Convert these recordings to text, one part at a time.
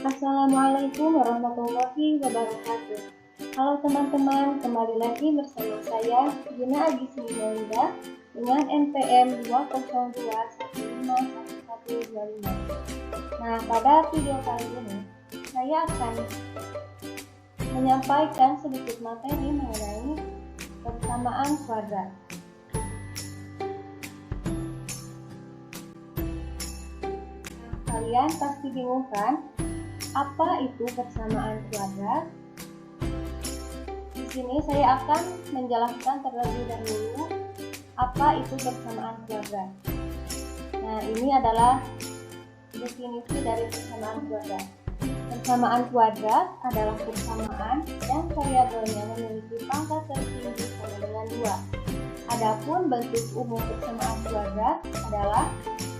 Assalamualaikum warahmatullahi wabarakatuh. Halo teman-teman, kembali lagi bersama saya Gina Agisni Melinda dengan NPM 202151125. Nah, pada video kali ini saya akan menyampaikan sedikit materi mengenai persamaan kuadrat. Kalian pasti bingung kan? Apa itu persamaan kuadrat? Di sini saya akan menjelaskan terlebih dahulu apa itu persamaan kuadrat. Nah, ini adalah definisi dari persamaan kuadrat. Persamaan kuadrat adalah persamaan yang variabelnya memiliki pangkat tertinggi sama dengan 2. Adapun bentuk umum persamaan kuadrat adalah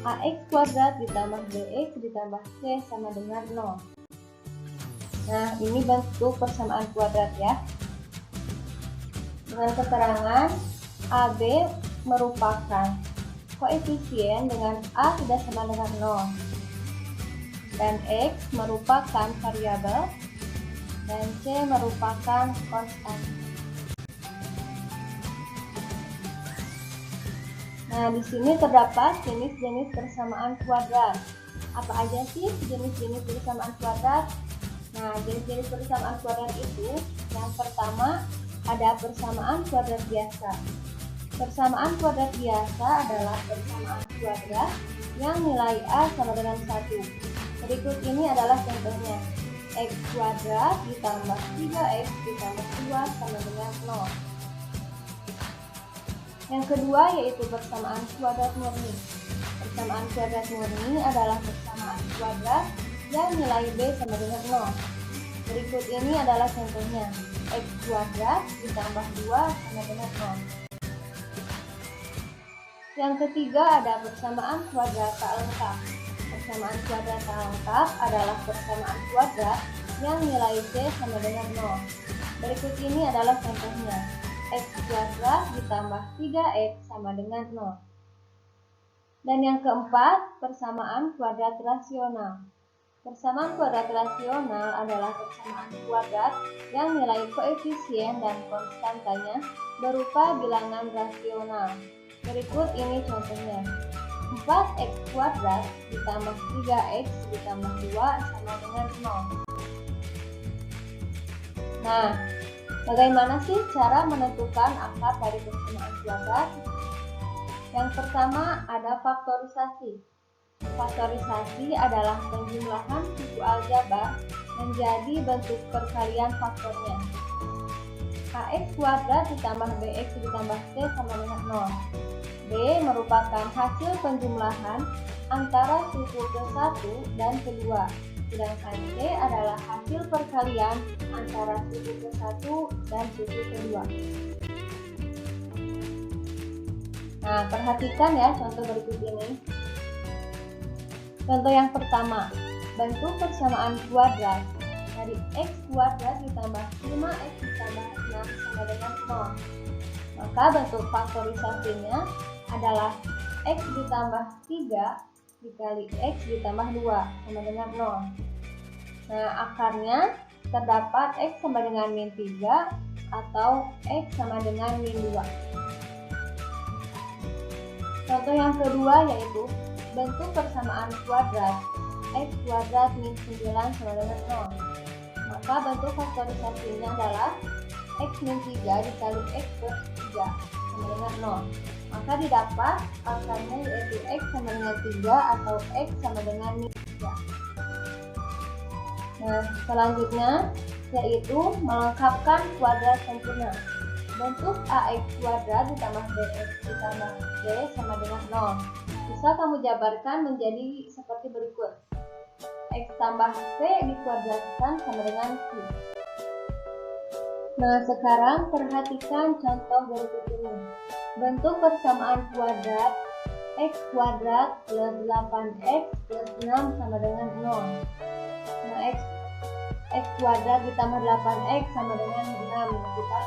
ax kuadrat ditambah bx ditambah c sama dengan 0. Nah, ini bentuk persamaan kuadrat ya. Dengan keterangan AB merupakan koefisien dengan A tidak sama dengan 0. Dan X merupakan variabel dan C merupakan konstan. Nah, di sini terdapat jenis-jenis persamaan kuadrat. Apa aja sih jenis-jenis persamaan kuadrat? Nah, jenis-jenis persamaan kuadrat itu yang pertama ada persamaan kuadrat biasa. Persamaan kuadrat biasa adalah persamaan kuadrat yang nilai A sama dengan 1. Berikut ini adalah contohnya. X kuadrat ditambah 3x ditambah 2 sama dengan 0. Yang kedua yaitu persamaan kuadrat murni. Persamaan kuadrat murni adalah persamaan kuadrat yang nilai B sama dengan 0. Berikut ini adalah contohnya. X kuadrat ditambah 2 sama dengan 0. Yang ketiga ada persamaan kuadrat tak lengkap. Persamaan kuadrat tak lengkap adalah persamaan kuadrat yang nilai C sama dengan 0. Berikut ini adalah contohnya. X kuadrat ditambah 3x sama dengan 0. Dan yang keempat, persamaan kuadrat rasional. Persamaan kuadrat rasional adalah persamaan kuadrat yang nilai koefisien dan konstantanya berupa bilangan rasional. Berikut ini contohnya. 4x kuadrat ditambah 3x ditambah 2 sama dengan 0. Nah, bagaimana sih cara menentukan akar dari persamaan kuadrat? Yang pertama ada faktorisasi. Faktorisasi adalah penjumlahan suku aljabar menjadi bentuk perkalian faktornya. Ax kuadrat ditambah bx ditambah c sama dengan 0. B merupakan hasil penjumlahan antara suku ke-1 dan ke-2. Sedangkan C adalah hasil perkalian antara suku ke-1 dan suku ke-2. Nah, perhatikan ya contoh berikut ini. Contoh yang pertama, bentuk persamaan kuadrat dari x kuadrat ditambah 5x ditambah 6 sama dengan 0. Maka bentuk faktorisasinya adalah x ditambah 3 dikali x ditambah 2 sama dengan 0. Nah, akarnya terdapat x sama dengan min 3 atau x sama dengan min 2. Contoh yang kedua yaitu bentuk persamaan kuadrat x kuadrat min 9 sama dengan 0. Maka bentuk faktorisasinya adalah x min 3 dikali x plus 3 sama dengan 0. Maka didapat akarnya yaitu x sama dengan 3 atau x sama dengan min 3. Nah, selanjutnya yaitu melengkapkan kuadrat sempurna. Bentuk ax kuadrat ditambah bx ditambah c sama dengan 0. Bisa kamu jabarkan menjadi seperti berikut. X tambah c dikuadratkan sama dengan q. Nah, sekarang perhatikan contoh berikut ini. Bentuk persamaan kuadrat x kuadrat plus 8x plus 6 sama dengan 0. Nah, x kuadrat ditambah 8x sama dengan 6. Kita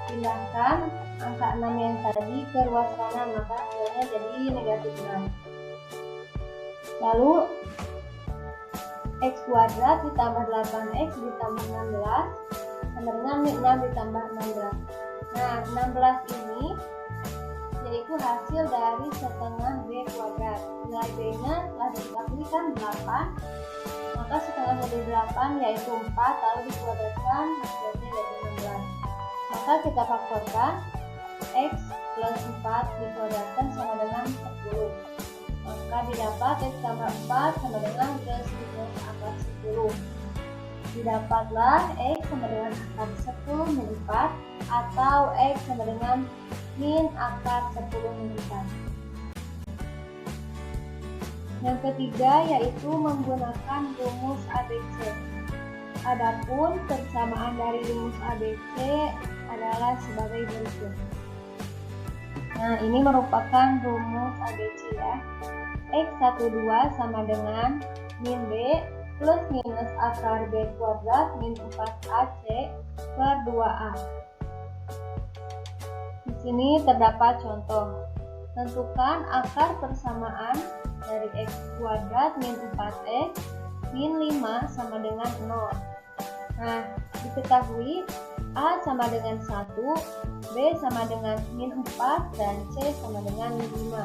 pindahkan angka 6 yang tadi ke ruas kanan, maka hasilnya jadi negatif 6. Lalu X kuadrat ditambah 8X ditambah 16 sama dengan min 6 ditambah 16. Nah, 16 ini yaitu hasil dari setengah B kuadrat. Nilai B-nya telah diketahui kan 8, maka setengah dari 8 yaitu 4, lalu dikuadratkan hasilnya yaitu 16. Maka kita faktorkan, X plus 4 dikuadratkan sama dengan 10. Maka didapat X tambah 4 sama dengan plus minus akar 10. Didapatlah X sama dengan akar 10 min 4 atau X sama dengan min akar 10 min 4. Yang ketiga yaitu menggunakan rumus ABC. Adapun persamaan dari rumus ABC adalah sebagai berikut. Nah, ini merupakan rumus ABC ya. X12 sama dengan min B plus minus akar B kuadrat min 4AC per 2A. Di sini terdapat contoh. Tentukan akar persamaan dari X kuadrat min 4X min 5 sama dengan 0. Nah, diketahui A sama dengan 1, B sama dengan min 4, dan C sama dengan min 5.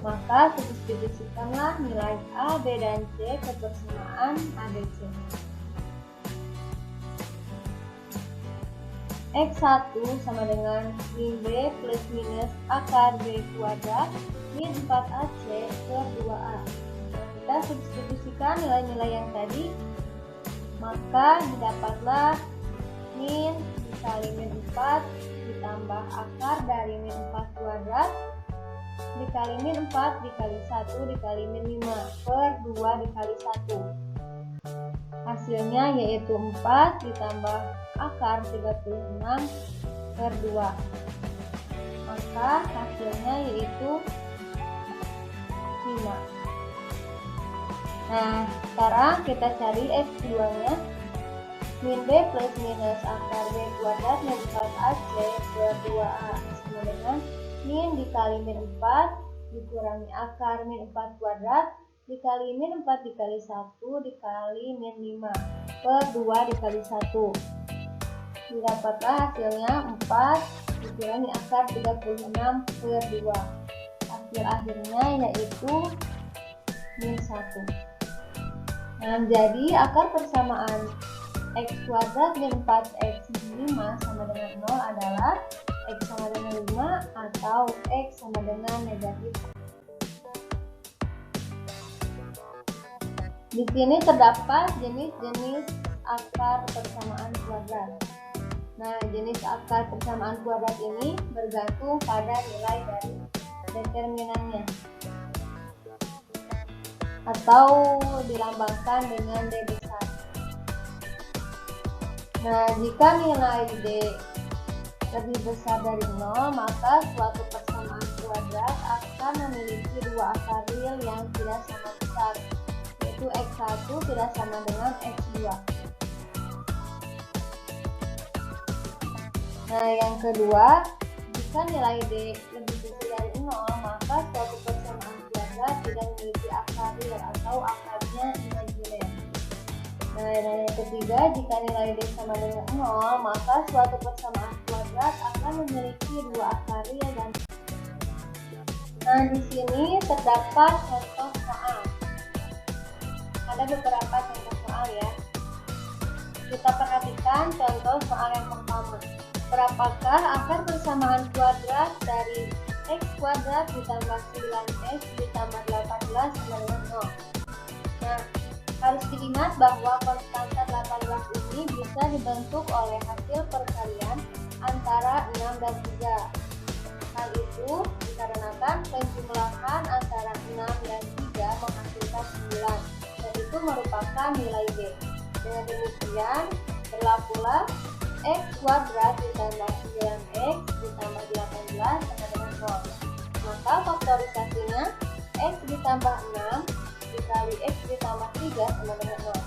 Maka substitusikanlah nilai A, B, dan C ke persamaan ABC. X1 sama dengan min B plus minus akar B kuadrat min 4AC per 2A. Kita substitusikan nilai-nilai yang tadi, maka didapatlah min dikali min 4 ditambah akar dari min 4 kuadrat dikali min 4 dikali 1 dikali min 5 per 2 dikali 1. Hasilnya yaitu 4 ditambah akar 36 per 2. Maka hasilnya yaitu 5. Nah, sekarang kita cari X2 nya. Min B plus minus akar B kuadrat min 4AC per 2A sama dengan min dikali min 4 dikurangi akar min 4 kuadrat dikali min 4 dikali 1 dikali min 5 per 2 dikali 1. Didapatlah hasilnya 4 dikurangi akar 36 per 2. Hasil akhirnya yaitu min 1. Nah, jadi akar persamaan X kuadrat min 4X min 5 sama dengan 0 adalah X sama dengan 5 atau X sama dengan negatif. Di sini terdapat jenis-jenis akar persamaan kuadrat. Nah, jenis akar persamaan kuadrat ini bergantung pada nilai dari determinannya atau dilambangkan dengan D besar. Nah, jika nilai D lebih besar dari 0, maka suatu persamaan kuadrat akan memiliki dua akar real yang tidak sama besar, yaitu X1 tidak sama dengan X2. Nah, yang kedua, jika nilai D lebih kecil dari 0, maka suatu persamaan kuadrat tidak memiliki akar real atau akarnya imajiner. Nah, dan yang ketiga, jika nilai D sama dengan 0, maka suatu persamaan kuadrat akan memiliki dua akar real dan. Nah, di sini terdapat contoh soal. Ada beberapa contoh soal ya. Kita perhatikan contoh soal yang pertama. Berapakah akar persamaan kuadrat dari X kuadrat ditambah 9X ditambah 18 sama dengan 0? Nah, harus diingat bahwa konstanta 18 ini bisa dibentuk oleh hasil perkalian antara 6 dan 3. Hal itu dikarenakan penjumlahan antara 6 dan 3 menghasilkan 9, dan itu merupakan nilai B. Dengan demikian, berlakulah X kuadrat ditambah 9X ditambah 18 sama dengan 0. Maka faktorisasinya X ditambah 6 dikali X ditambah 3 sama dengan 0.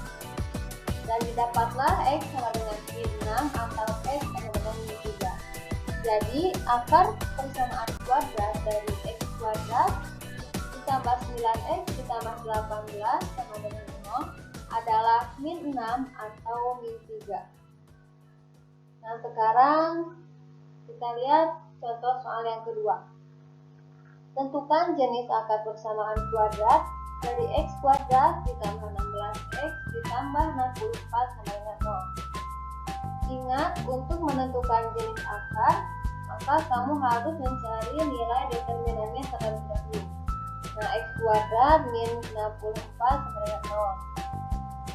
Dan didapatlah X sama dengan 6 atau X sama dengan 3. Jadi akar persamaan kuadrat dari X kuadrat ditambah 9X ditambah 18 sama dengan 0 min 6 atau min 3. Nah, sekarang kita lihat contoh soal yang kedua. Tentukan jenis akar persamaan kuadrat dari x kuadrat ditambah 16x ditambah 64 sama dengan 0. Ingat, untuk menentukan jenis akar, maka kamu harus mencari nilai determinannya terlebih dahulu. Nah, x kuadrat min 64 sama dengan 0.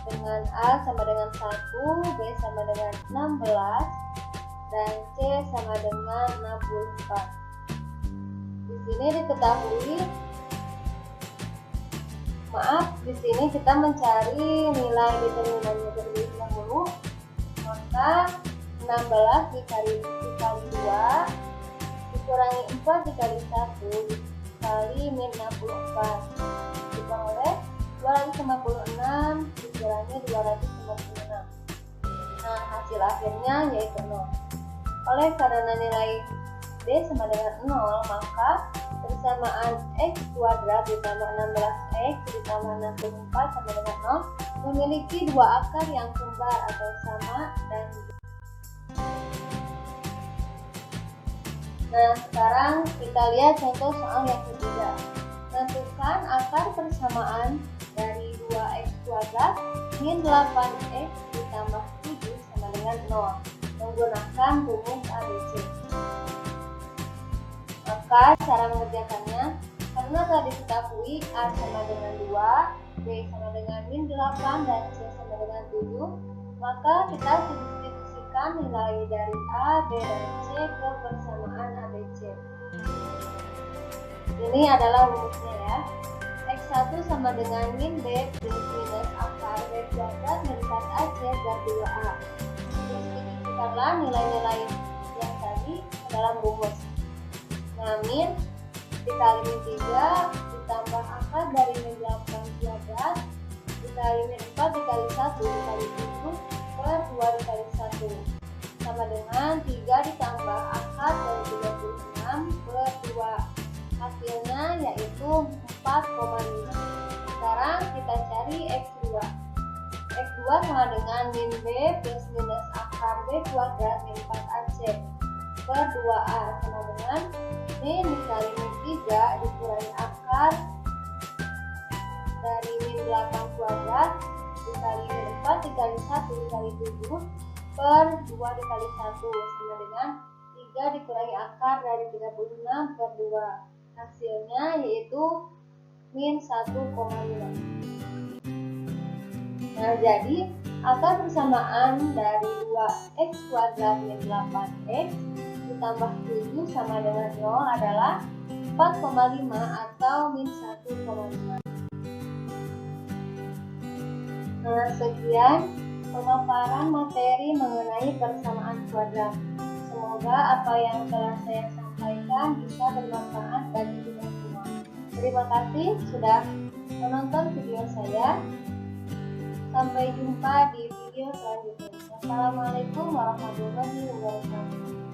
Dengan A sama dengan 1, B sama dengan 16, dan C sama dengan 64. Di sini diketahui, di sini kita mencari nilai determinannya terlebih dahulu. Maka 16 dikali 2 dikurangi 4 dikali 1 dikali min 64 dikurangi 256 dikurangi 256. Nah, hasil akhirnya yaitu 0. Oleh karena nilai D sama dengan 0, maka persamaan x kuadrat ditambah 16x ditambah 64 sama dengan 0 memiliki dua akar yang kembar atau sama dan Nah, sekarang kita lihat contoh soal yang ketiga. Tentukan akar persamaan dari 2x kuadrat min 8x ditambah 7 sama dengan 0 menggunakan rumus ABC. Maka cara mengerjakannya, karena tadi diketahui A sama dengan 2, B sama dengan min 8, dan C sama dengan 7, maka kita substitusikan nilai dari A, B, dan C ke persamaan ABC. Ini adalah rumusnya ya. X1 sama dengan min B plus minus akar B kuadrat min 4AC dan 2A. Substitusikanlah nilai-nilai yang tadi ke dalam rumus. Nah, min dikali min 3 ditambah akar dari min 8 kuadrat dikali min 4 dikali 1 dikali 7 per 2 dikali 1 sama dengan 3 ditambah akar dari 36 per 2. Hasilnya yaitu 4,5. Sekarang kita cari X2. X2 sama dengan min B plus minus akar B kuadrat min 4AC per 2A sama dengan min dikali min 3 dikurangi akar dari min 8 kuadrat dikali min 4 dikali 1 dikali 7 per 2 dikali 1 sama dengan 3 dikurangi akar dari 36 per 2. Hasilnya yaitu min 1,5. Nah, jadi akar persamaan dari 2x kuadrat min 8x ditambah 7 sama dengan 0 adalah 4,5 atau min 1,5. Nah, sekian pemaparan materi mengenai persamaan kuadrat. Semoga apa yang telah saya sampaikan bisa bermanfaat bagi kita semua. Terima kasih sudah menonton video saya. Sampai jumpa di video selanjutnya. Wassalamualaikum warahmatullahi wabarakatuh.